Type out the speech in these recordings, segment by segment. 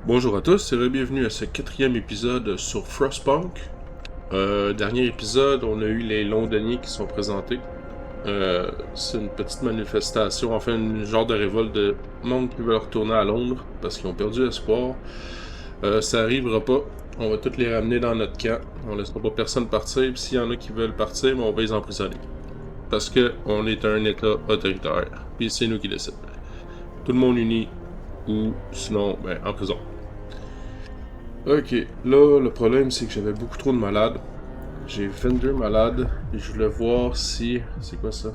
Bonjour à tous et bienvenue à ce quatrième épisode sur Frostpunk. Dernier épisode, on a eu les Londoniens qui sont présentés. C'est une petite manifestation, enfin une genre de révolte de monde qui veut retourner à Londres parce qu'ils ont perdu espoir. Ça arrivera pas. On va tous les ramener dans notre camp. On laissera pas personne partir. Puis s'il y en a qui veulent partir, on va les emprisonner. Parce que on est un État autoritaire. Puis c'est nous qui décidons. Tout le monde uni ou sinon, en prison. Ok, là, le problème, c'est que j'avais beaucoup trop de malades. J'ai 22 malades, et je voulais voir si... C'est quoi ça?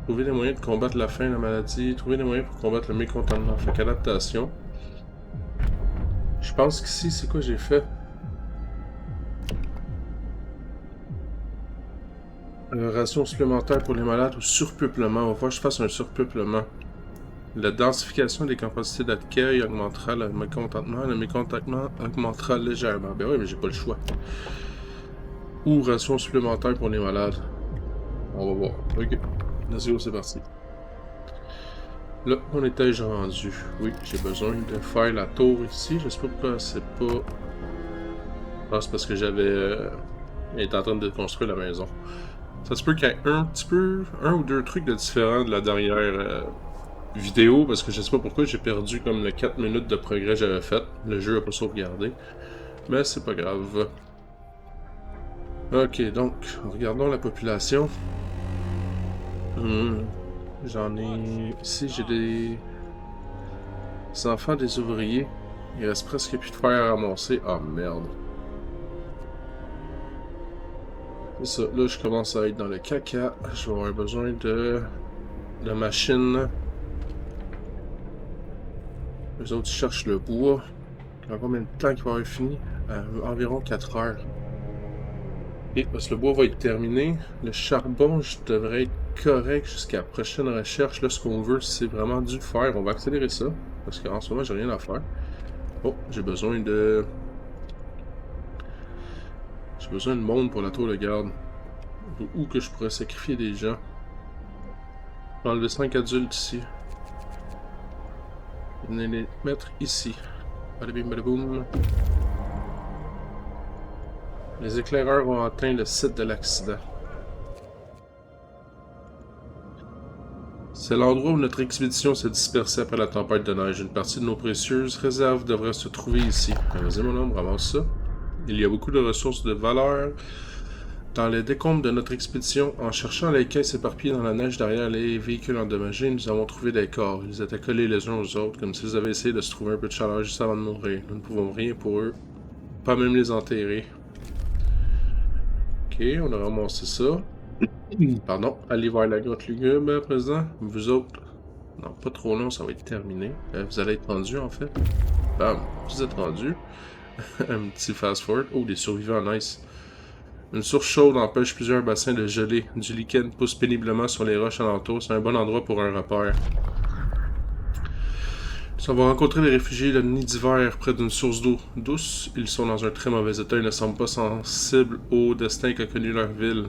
Trouver des moyens de combattre la faim, la maladie, trouver des moyens pour combattre le mécontentement. Fait qu'adaptation. Je pense qu'ici, c'est quoi j'ai fait? Ration supplémentaire pour les malades ou surpeuplement. On va voir que je fasse un surpeuplement. La densification des capacités d'accueil augmentera le mécontentement augmentera légèrement. Ben oui, mais j'ai pas le choix. Ou ration supplémentaire pour les malades. On va voir. Ok. Let's go, c'est parti. Là, on étais-je rendu? Oui, j'ai besoin de faire la tour ici. Je sais pas pourquoi c'est pas... Ah, c'est parce que j'avais... Il était en train de construire la maison. Ça se peut qu'il y ait un ou deux trucs de différents de la dernière vidéo, parce que je sais pas pourquoi j'ai perdu comme le 4 minutes de progrès que j'avais fait. Le jeu a pas sauvegardé. Mais c'est pas grave. Ok, donc, regardons la population. J'en ai... Ici, j'ai des enfants, des ouvriers. Il reste presque plus de fer à ramasser. Ah, merde. C'est ça. Là, je commence à être dans le caca. Je vais avoir besoin de machines. Les autres, ils cherchent le bois. Il y a combien de temps qu'il va avoir fini? Environ 4 heures. Et parce que le bois va être terminé, le charbon, je devrais être correct jusqu'à la prochaine recherche. Là, ce qu'on veut, c'est vraiment du fer. On va accélérer ça. Parce qu'en ce moment, j'ai rien à faire. Oh, j'ai besoin de... J'ai besoin de monde pour la tour de garde. Où que je pourrais sacrifier des gens. Je vais enlever 5 adultes ici. Venez les mettre ici. Badabim badaboum. Les éclaireurs ont atteint le site de l'accident. C'est l'endroit où notre expédition s'est dispersée après la tempête de neige. Une partie de nos précieuses réserves devrait se trouver ici. Vas-y mon homme, ramasse ça. Il y a beaucoup de ressources de valeur dans les décombres de notre expédition. En cherchant les caisses éparpillées dans la neige derrière les véhicules endommagés, nous avons trouvé des corps. Ils étaient collés les uns aux autres, comme s'ils avaient essayé de se trouver un peu de chaleur juste avant de mourir. Nous ne pouvons rien pour eux, pas même les enterrer. Ok, on a ramassé ça. Pardon, allez vers la grotte lugubre à présent. Vous autres, non, pas trop long, ça va être terminé. Vous allez être rendus en fait. Bam, vous êtes rendus. Un petit fast forward. Oh, des survivants, nice. Une source chaude empêche plusieurs bassins de geler. Du lichen pousse péniblement sur les roches alentours. C'est un bon endroit pour un repère. Nous avons rencontré des réfugiés le nid d'hiver près d'une source d'eau douce. Ils sont dans un très mauvais état et ne semblent pas sensibles au destin qu'a connu leur ville.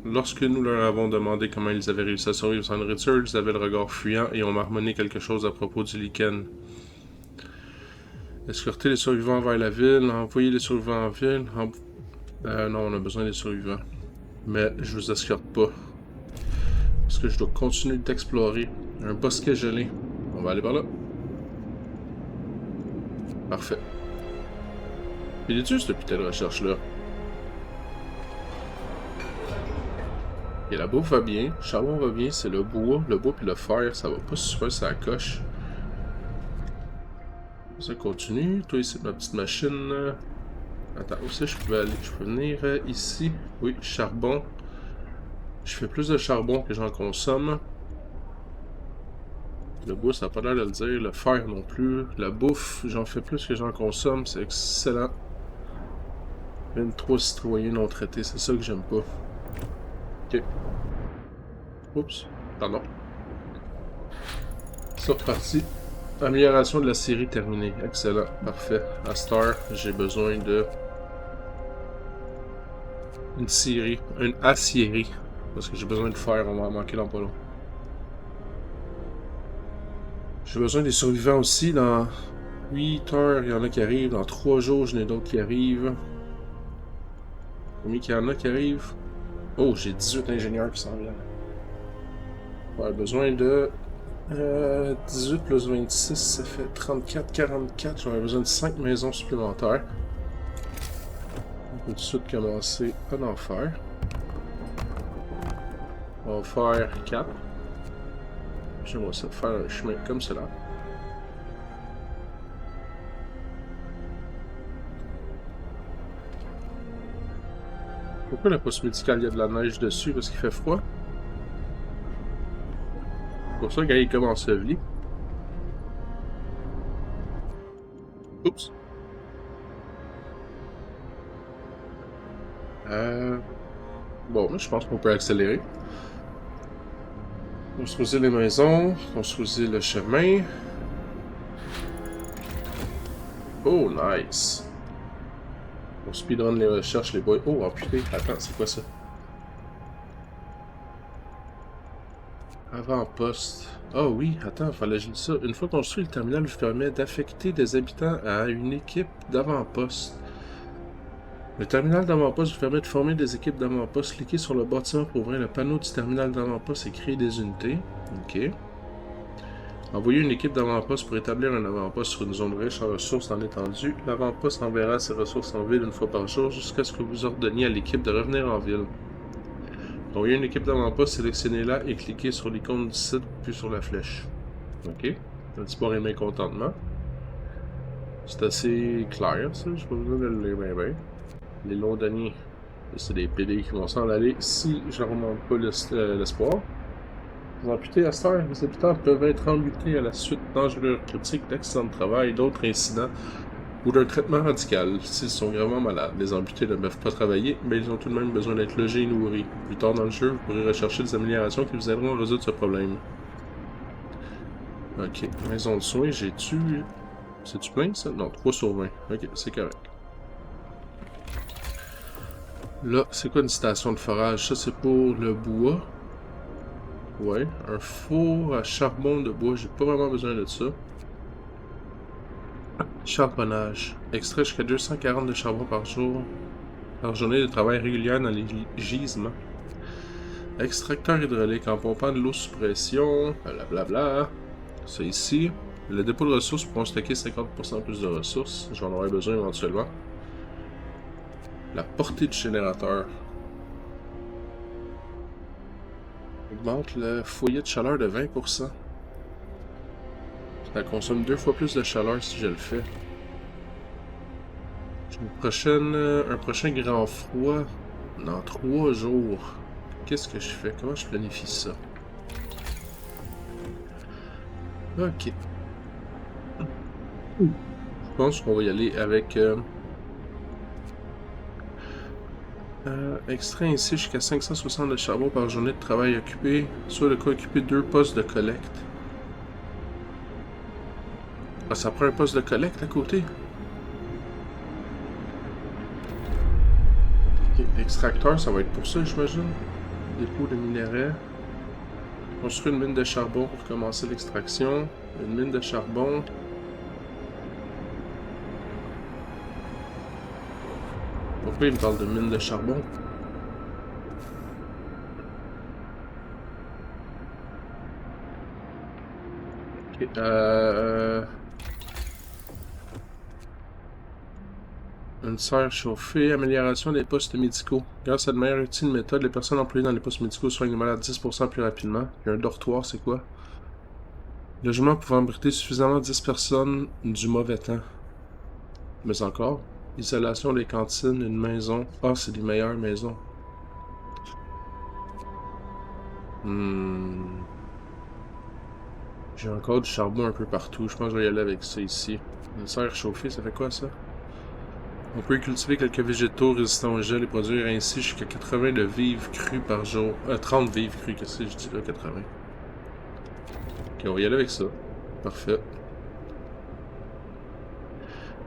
Lorsque nous leur avons demandé comment ils avaient réussi à survivre sans nourriture, ils avaient le regard fuyant et ont marmonné quelque chose à propos du lichen. Escorter les survivants vers la ville, envoyer les survivants en ville. Non, on a besoin des survivants. Mais je vous escorte pas. Parce que je dois continuer d'explorer. Un bosquet gelé. On va aller par là. Parfait. Il est juste depuis telle recherche-là. Et la bouffe va bien, le charbon va bien, c'est le bois puis le fer, ça va pas super ça coche. Ça continue, toi ici ma petite machine. Attends, où c'est je peux aller? Je peux venir ici. Oui, charbon. Je fais plus de charbon que j'en consomme. Le bois, ça n'a pas l'air de le dire. Le fer non plus. La bouffe, j'en fais plus que j'en consomme. C'est excellent. 23 citoyens non traités, c'est ça que j'aime pas. Ok. Oups. Pardon. C'est reparti. Amélioration de la série terminée. Excellent. Parfait. À Star, j'ai besoin de... une scierie. Une aciérie. Parce que j'ai besoin de fer. On va en manquer dans pas long. J'ai besoin des survivants aussi. Dans 8 heures, il y en a qui arrivent. Dans 3 jours, j'en ai d'autres qui arrivent. Combien qu'il y en a qui arrivent? Oh, j'ai 18 ingénieurs qui s'en viennent. Ouais, besoin de 18 plus 26, ça fait 34, 44. J'aurais besoin de 5 maisons supplémentaires. On peut tout de suite commencer à en faire. On va faire 4. J'aimerais ça faire un chemin comme cela. Pourquoi la poste médicale, il y a de la neige dessus? Parce qu'il fait froid? C'est pour ça que quand il commence à vivre. Oups. Bon, je pense qu'on peut accélérer. Construisez les maisons, construisez le chemin. Oh, nice. On speedrun les recherches, les boys. Oh, putain, attends, c'est quoi ça? Avant-poste. Oh oui, attends, fallait que je dise ça. Une fois construit, le terminal vous permet d'affecter des habitants à une équipe d'avant-poste. Le terminal d'avant-poste vous permet de former des équipes d'avant-poste. Cliquez sur le bâtiment pour ouvrir le panneau du terminal d'avant-poste et créer des unités. Ok. Envoyez une équipe d'avant-poste pour établir un avant-poste sur une zone riche en ressources dans l'étendue. L'avant-poste enverra ses ressources en ville une fois par jour jusqu'à ce que vous ordonniez à l'équipe de revenir en ville. Envoyez une équipe d'avant-poste, sélectionnez-la et cliquez sur l'icône du site puis sur la flèche. Ok. Un petit peu un mécontentement. C'est assez clair ça, j'ai pas besoin de le lire bien. Les Londoniens, c'est des PD qui vont s'en aller si je ne remonte pas l'espoir. Les amputés à cette heure, les habitants peuvent être amputés à la suite d'enjeux critiques, d'accidents de travail, d'autres incidents ou d'un traitement radical s'ils sont gravement malades. Les amputés ne peuvent pas travailler, mais ils ont tout de même besoin d'être logés et nourris. Plus tard dans le jeu, vous pourrez rechercher des améliorations qui vous aideront à résoudre ce problème. Ok, maison de soins, j'ai-tu... C'est-tu plein ça? Non, 3 sur 20. Ok, c'est correct. Là, c'est quoi une station de forage? Ça, c'est pour le bois. Ouais, un four à charbon de bois, j'ai pas vraiment besoin de ça. Charbonnage. Extrait jusqu'à 240 de charbon par jour. Par journée de travail régulière dans les gisements. Extracteur hydraulique en pompant de l'eau sous pression. Blablabla. Ça ici. Le dépôt de ressources pourront stocker 50% plus de ressources. J'en aurai besoin éventuellement. La portée du générateur. Augmente le foyer de chaleur de 20%. Ça consomme 2 fois plus de chaleur si je le fais. J'ai un prochain grand froid dans 3 jours. Qu'est-ce que je fais? Comment je planifie ça? Ok. Je pense qu'on va y aller avec... extrait ainsi jusqu'à 560 de charbon par journée de travail occupé, soit de quoi occuper 2 postes de collecte. Ah, ça prend un poste de collecte à côté? Ok, extracteur, ça va être pour ça, j'imagine. Dépôt de minerais. Construire une mine de charbon pour commencer l'extraction. Une mine de charbon. Pourquoi il me parle de mine de charbon? Ok, une serre chauffée, amélioration des postes médicaux. Grâce à de meilleures utiles méthodes, les personnes employées dans les postes médicaux soignent les malades 10% plus rapidement. Il y a un dortoir, c'est quoi? Logement pouvant abriter suffisamment 10 personnes du mauvais temps. Mais encore, isolation des cantines, une maison. Ah, c'est des meilleures maisons. J'ai encore du charbon un peu partout. Je pense que je vais y aller avec ça ici. Une serre chauffée, ça fait quoi ça? On peut cultiver quelques végétaux résistants au gel et produire ainsi jusqu'à 80 de vivres crus par jour. 30 vivres crus, qu'est-ce que je dis là, 80. Ok, on va y aller avec ça. Parfait.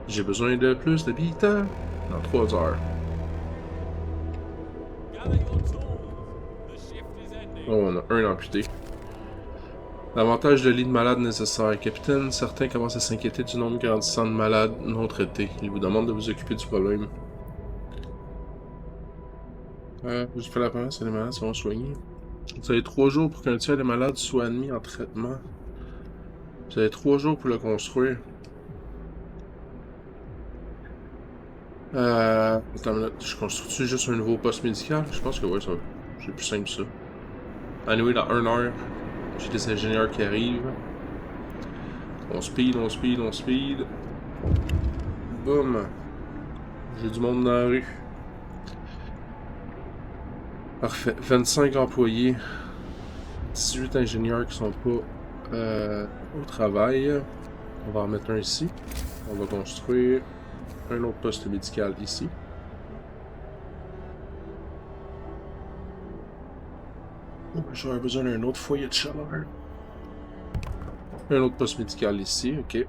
J'ai besoin de plus d'habitants dans 3 heures. Oh, on a un amputé. Davantage de lits de malades nécessaires. Capitaine, certains commencent à s'inquiéter du nombre grandissant de malades non traités. Ils vous demandent de vous occuper du problème. Je fais la promesse que les malades seront soignés. Vous avez 3 jours pour qu'un tiers des malades soit admis en traitement. Vous avez 3 jours pour le construire. Attends une minute, je construis juste un nouveau poste médical? Je pense que ouais, ça va. C'est plus simple ça. Anyway, dans 1 heure, j'ai des ingénieurs qui arrivent. On speed, on speed, on speed. Boum. J'ai du monde dans la rue. Parfait. 25 employés. 18 ingénieurs qui sont pas au travail. On va en mettre un ici. On va construire un autre poste médical ici. J'aurais besoin d'un autre foyer de chaleur. Un autre poste médical ici, ok.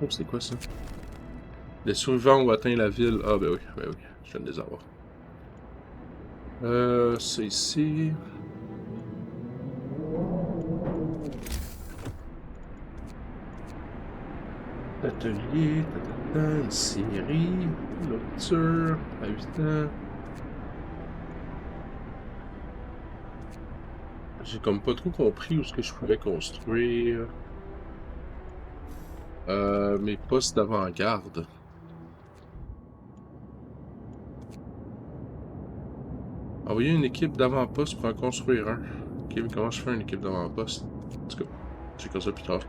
Oh, c'est quoi ça? Les survivants ont atteint la ville. Ah, ben oui, je viens de les avoir. C'est ici. Atelier, une série, lecture, habitant. J'ai comme pas trop compris où est-ce que je pouvais construire mes postes d'avant-garde. Envoyer une équipe d'avant-poste pour en construire un. Ok, mais comment je fais une équipe d'avant-poste? En tout cas, j'ai comme ça plus tard.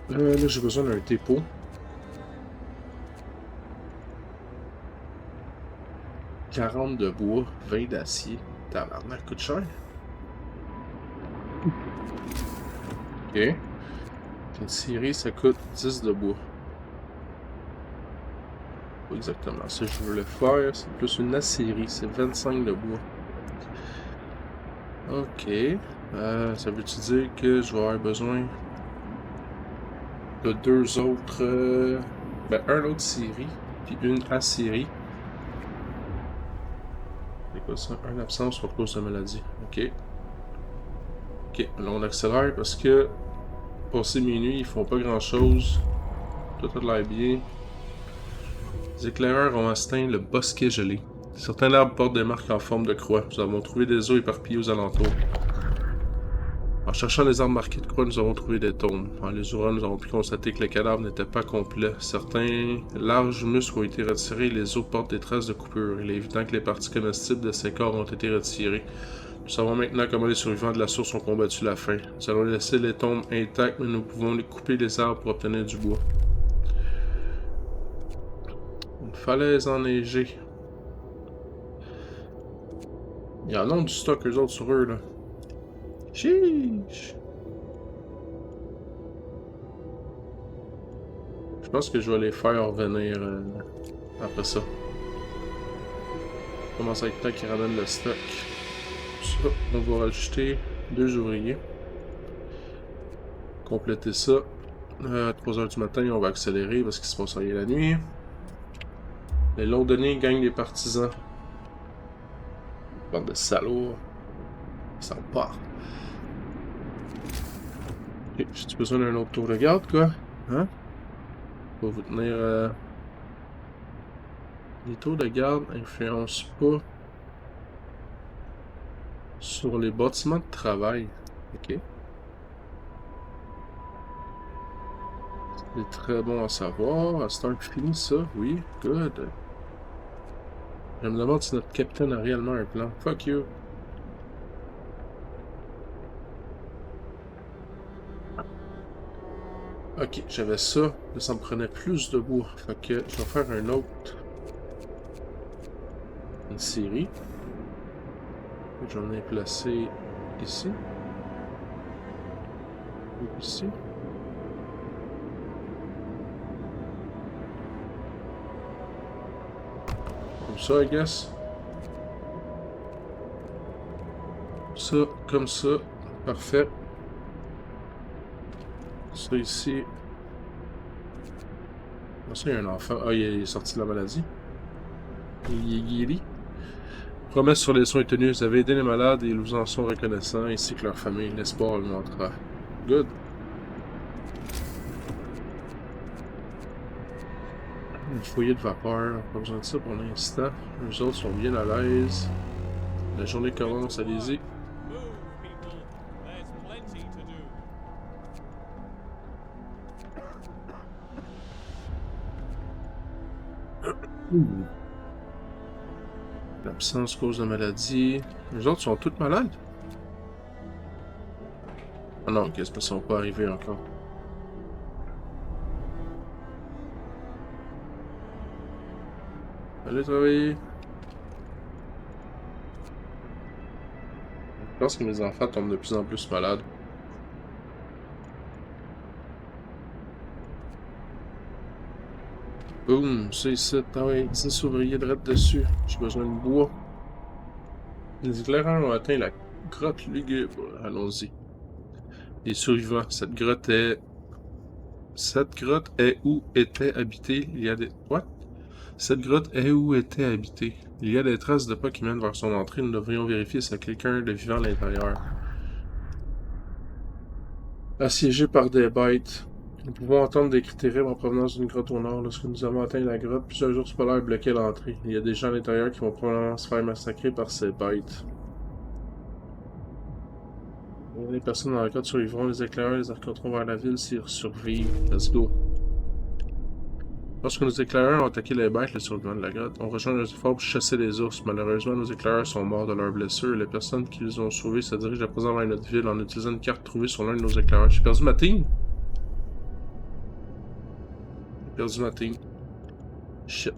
Là, j'ai besoin d'un dépôt. « 40 de bois, 20 d'acier. » Tabarnak, coûte cher. Ok. Une scierie, ça coûte 10 de bois. Pas exactement ça que je veux le faire. C'est plus une acierie, c'est 25 de bois. Ok. Ça veut-tu dire que je vais avoir besoin de 2 autres... ben, un autre scierie, puis une acierie. C'est quoi ça? Un absence pour cause de maladie. Ok. Ok, là on accélère parce que passé minuit, ils font pas grand chose. Tout a l'air bien. Les éclaireurs ont atteint le bosquet gelé. Certains arbres portent des marques en forme de croix. Nous avons trouvé des os éparpillés aux alentours. En cherchant les arbres marqués de croix, nous avons trouvé des tombes. En les ouvrant, nous avons pu constater que les cadavres n'étaient pas complets. Certains larges muscles ont été retirés et les os portent des traces de coupures. Il est évident que les parties comestibles de ces corps ont été retirées. Nous savons maintenant comment les survivants de la source ont combattu la faim. Nous allons laisser les tombes intactes, mais nous pouvons couper les arbres pour obtenir du bois. Une falaise enneigée. Il y en a du stock, eux autres, sur eux, là. Chiche! Je pense que je vais les faire revenir après ça. Ça commence à être temps qu'ils ramènent le stock. Ça, on va rajouter 2 ouvriers. Compléter ça. À 3h du matin, on va accélérer parce qu'il se passe rien la nuit. Les Londoniens gagnent des partisans. Bande de salauds. Ça part. Ok, j'ai-tu besoin d'un autre tour de garde, quoi? Hein? On va vous tenir... Les tours de garde influencent pas sur les bâtiments de travail. Ok. C'est très bon à savoir. C'est un fini, ça? Oui, good. Je me demande si notre capitaine a réellement un plan. Fuck you. Ok, j'avais ça. Là, ça me prenait plus de bois. Fait que je vais faire un autre. Une série. J'en ai placé ici. Et ici. Comme ça, I guess. Ça, comme ça. Parfait. Ça ici. Ah, ça, il y a un enfant. Ah, il est sorti de la maladie. Il est guéri. Promesse sur les soins tenus. Vous avez aidé les malades et ils vous en sont reconnaissants, ainsi que leur famille. L'espoir augmentera. Good. Un foyer de vapeur. Pas besoin de ça pour l'instant. Les autres sont bien à l'aise. La journée commence, allez-y. L'absence cause de maladie. Les autres sont toutes malades? Ah non, ok, c'est parce qu'ils sont pas arrivés encore. Allez travailler. Je pense que mes enfants tombent de plus en plus malades. Boum, ça ici, ah ouais, 10 ouvriers de dessus. J'ai besoin de bois. Les éclaireurs ont atteint la grotte lugubre. Allons-y. Les survivants. Cette grotte est où était habitée il y a des... What? Cette grotte est où était habitée. Il y a des traces de pas qui mènent vers son entrée. Nous devrions vérifier si y a quelqu'un de vivant à l'intérieur. Assiégé par des bêtes. Nous pouvons entendre des cris terribles en provenance d'une grotte au nord. Lorsque nous avons atteint la grotte, plusieurs ours polaires bloquaient l'entrée. Il y a des gens à l'intérieur qui vont probablement se faire massacrer par ces bêtes. Les personnes dans la grotte survivront. Les éclaireurs les arqueront vers la ville s'ils survivent. Let's go. Lorsque nos éclaireurs ont attaqué les bêtes, les survivants de la grotte, on rejoint nos efforts pour chasser les ours. Malheureusement, nos éclaireurs sont morts de leurs blessures. Les personnes qui les ont sauvés se dirigent à présent vers notre ville en utilisant une carte trouvée sur l'un de nos éclaireurs. J'ai perdu ma team. J'ai perdu ma team. Shit.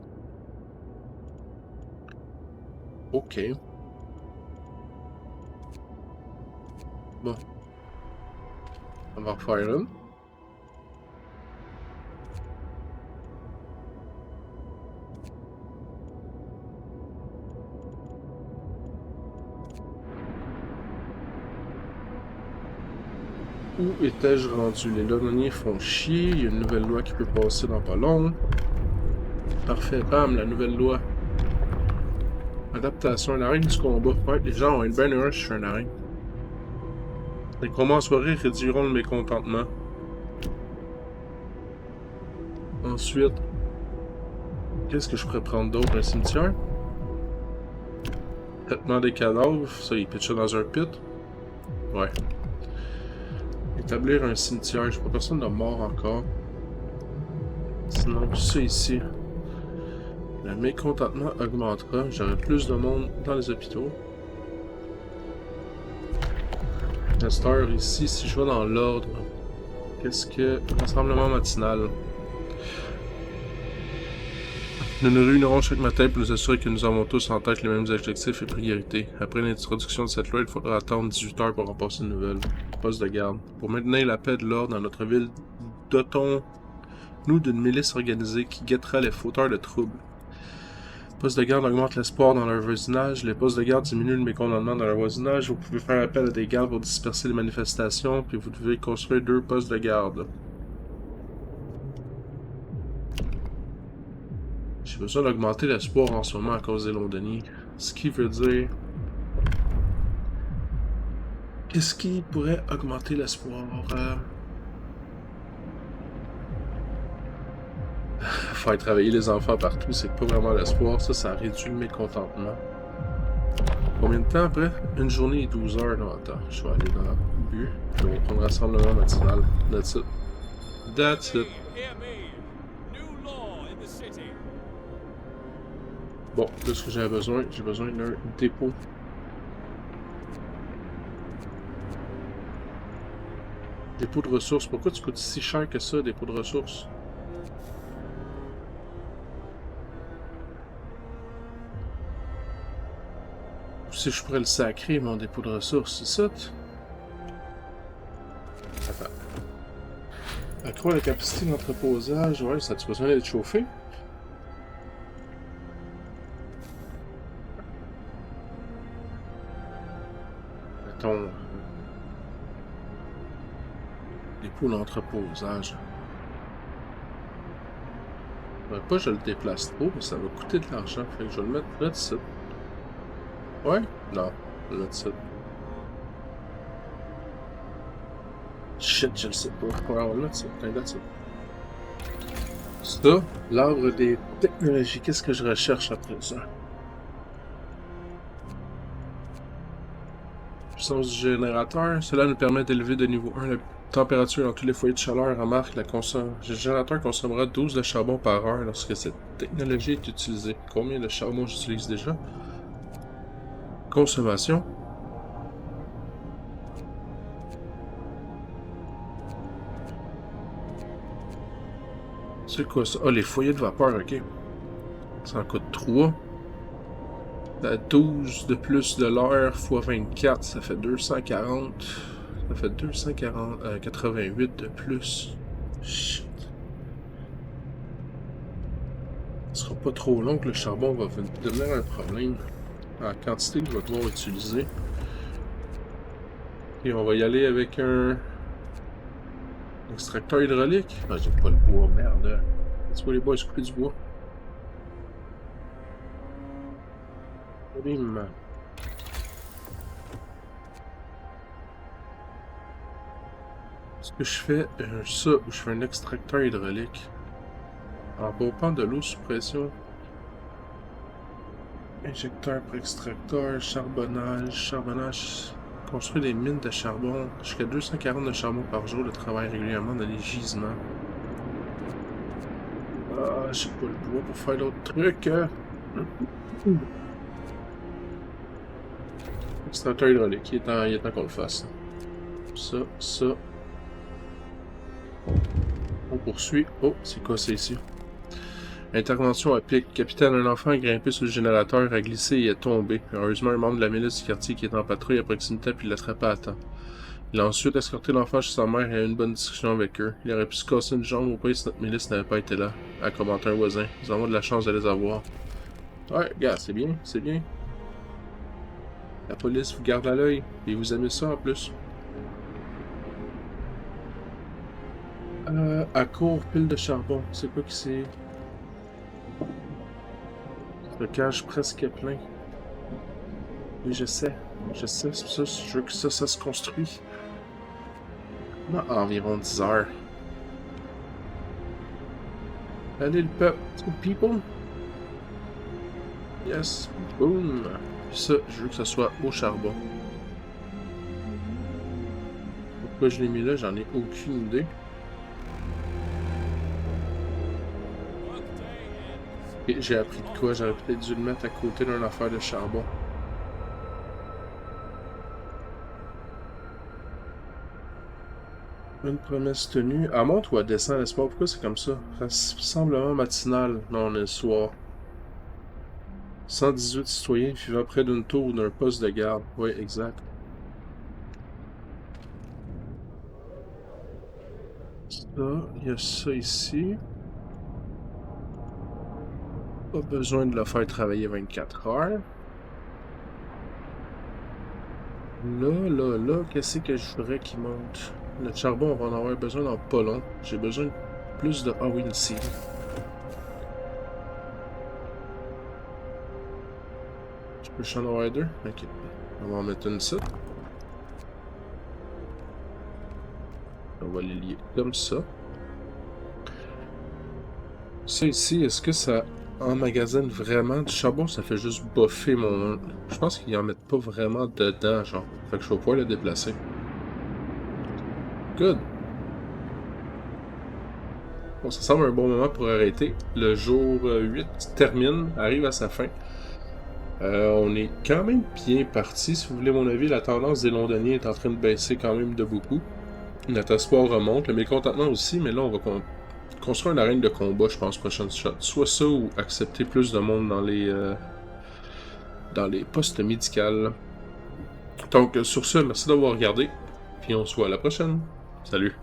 Ok. Bon. On va refaire une. Où étais-je rendu? Les londoniens font chier. Il y a une nouvelle loi qui peut passer dans pas long. Parfait. Bam, la nouvelle loi. Adaptation. Une arène du combat. Ouais, les gens ont une bonne rush sur une arène. Les combats en soirée réduiront le mécontentement. Ensuite, qu'est-ce que je pourrais prendre d'autre? Un cimetière? Traitement des cadavres. Ça, il pitcha dans un pit. Ouais. Établir un cimetière. Je sais pas, personne de mort encore. Sinon, ça ici. Le mécontentement augmentera. J'aurai plus de monde dans les hôpitaux. La star ici, si je vais dans l'ordre, qu'est-ce que... Rassemblement matinal. Nous nous réunirons chaque matin pour nous assurer que nous avons tous en tête les mêmes objectifs et priorités. Après l'introduction de cette loi, il faudra attendre 18 heures pour remporter une nouvelle. Poste de garde. Pour maintenir la paix de l'ordre dans notre ville, dotons-nous d'une milice organisée qui guettera les fauteurs de troubles. Poste de garde augmente l'espoir dans leur voisinage. Les postes de garde diminuent le mécontentement dans leur voisinage. Vous pouvez faire appel à des gardes pour disperser les manifestations, puis vous devez construire 2 postes de garde. J'ai besoin d'augmenter l'espoir en ce moment à cause des Londoniens. Ce qui veut dire... Qu'est-ce qui pourrait augmenter l'espoir? Faire travailler les enfants partout, c'est pas vraiment l'espoir. Ça réduit le mécontentement. Combien de temps après? Une journée et 12 heures. Non, attends, je vais aller dans le but. Je vais prendre rassemblement matinal. That's it. That's it. Bon, là, ce que j'ai besoin d'un dépôt. Dépôt de ressources. Pourquoi tu coûtes si cher que ça, dépôt de ressources? Si je pourrais le sacrer, mon dépôt de ressources, c'est ça? Attends. Accroître la capacité d'entreposage. Ouais, ça a-tu besoin d'être chauffé? Mettons... Dépôt d'entreposage. Pas je le déplace trop, mais ça va coûter de l'argent. Fait que je vais le mettre là dessus. Ouais? Non. Je vais mettre ça. Shit, je le sais pas. Ouais, on va mettre ça. T'inquiète ça. Ça, l'arbre des technologies. Qu'est-ce que je recherche après ça? Puissance du générateur. Cela nous permet d'élever de niveau 1 la température dans tous les foyers de chaleur. Remarque, le générateur consommera 12 de charbon par heure lorsque cette technologie est utilisée. Combien de charbon j'utilise déjà? Consommation. C'est quoi ça? Ah, les foyers de vapeur, ok. Ça en coûte 3. 12 de plus de l'heure x 24, ça fait 240. Ça fait 88 de plus. Shit. Ce sera pas trop long que le charbon va devenir un problème. La quantité que je vais devoir utiliser. Et on va y aller avec un extracteur hydraulique. Ah, j'ai pas le bois, merde. Tu vois les boys couper du bois. Bim. Est-ce que je fais ça ou je fais un extracteur hydraulique? En pompant de l'eau sous pression. Injecteur pour extracteur, charbonnage. Construire des mines de charbon. Jusqu'à 240 de charbon par jour de travail régulièrement dans les gisements. Ah, j'ai pas le bois pour faire d'autres trucs. Extracteur hydraulique, il est temps qu'on le fasse. Ça. On poursuit. Oh, c'est quoi ça ici? Intervention à pic. Capitaine, un enfant a grimpé sur le générateur, a glissé et est tombé. Heureusement, un membre de la milice du quartier qui est en patrouille à proximité puis l'attrapa à temps. Il a ensuite escorté l'enfant chez sa mère et a eu une bonne discussion avec eux. Il aurait pu se casser une jambe au pays si notre milice n'avait pas été là, a commenté un voisin. Nous avons de la chance de les avoir. Ouais, gars, c'est bien, c'est bien. La police vous garde à l'œil, et vous aimez ça en plus. À court, pile de charbon. C'est quoi qui c'est? Stockage presque plein. Oui, je sais, c'est pour ça, je veux que ça se construit. Environ 10 heures. Allez, le peuple, people. Yes, boom. Puis ça, je veux que ça soit au charbon. Pourquoi je l'ai mis là, j'en ai aucune idée. Et j'ai appris de quoi? J'aurais peut-être dû le mettre à côté d'une affaire de charbon. Une promesse tenue. Elle monte ou elle descend, n'est-ce pas? Pourquoi c'est comme ça? Rassemblement matinal. Non, on est le soir. 118 citoyens vivant près d'une tour ou d'un poste de garde. Oui, exact. Ça, il y a ça ici. Pas besoin de le faire travailler 24 heures. Là, qu'est-ce que je voudrais qu'il monte? Le charbon, on va en avoir besoin dans pas long. J'ai besoin de plus de... Ah oui, une scie. Je peux en avoir deux? Ok. On va en mettre une ça. On va les lier comme ça. Ça ici, est-ce que ça emmagasine vraiment du charbon? Ça fait juste buffer mon... Je pense qu'ils en mettent pas vraiment dedans, genre. Fait que je vais pouvoir le déplacer. Good. Bon, ça semble un bon moment pour arrêter. Le jour 8 termine, arrive à sa fin. On est quand même bien parti, si vous voulez mon avis. La tendance des londoniens est en train de baisser quand même de beaucoup. Notre espoir remonte, le mécontentement aussi, mais là on va construire une arène de combat, je pense, prochaine shot. Soit ça ou accepter plus de monde dans les postes médicaux. Donc sur ce, merci d'avoir regardé, puis on se voit à la prochaine. Salut!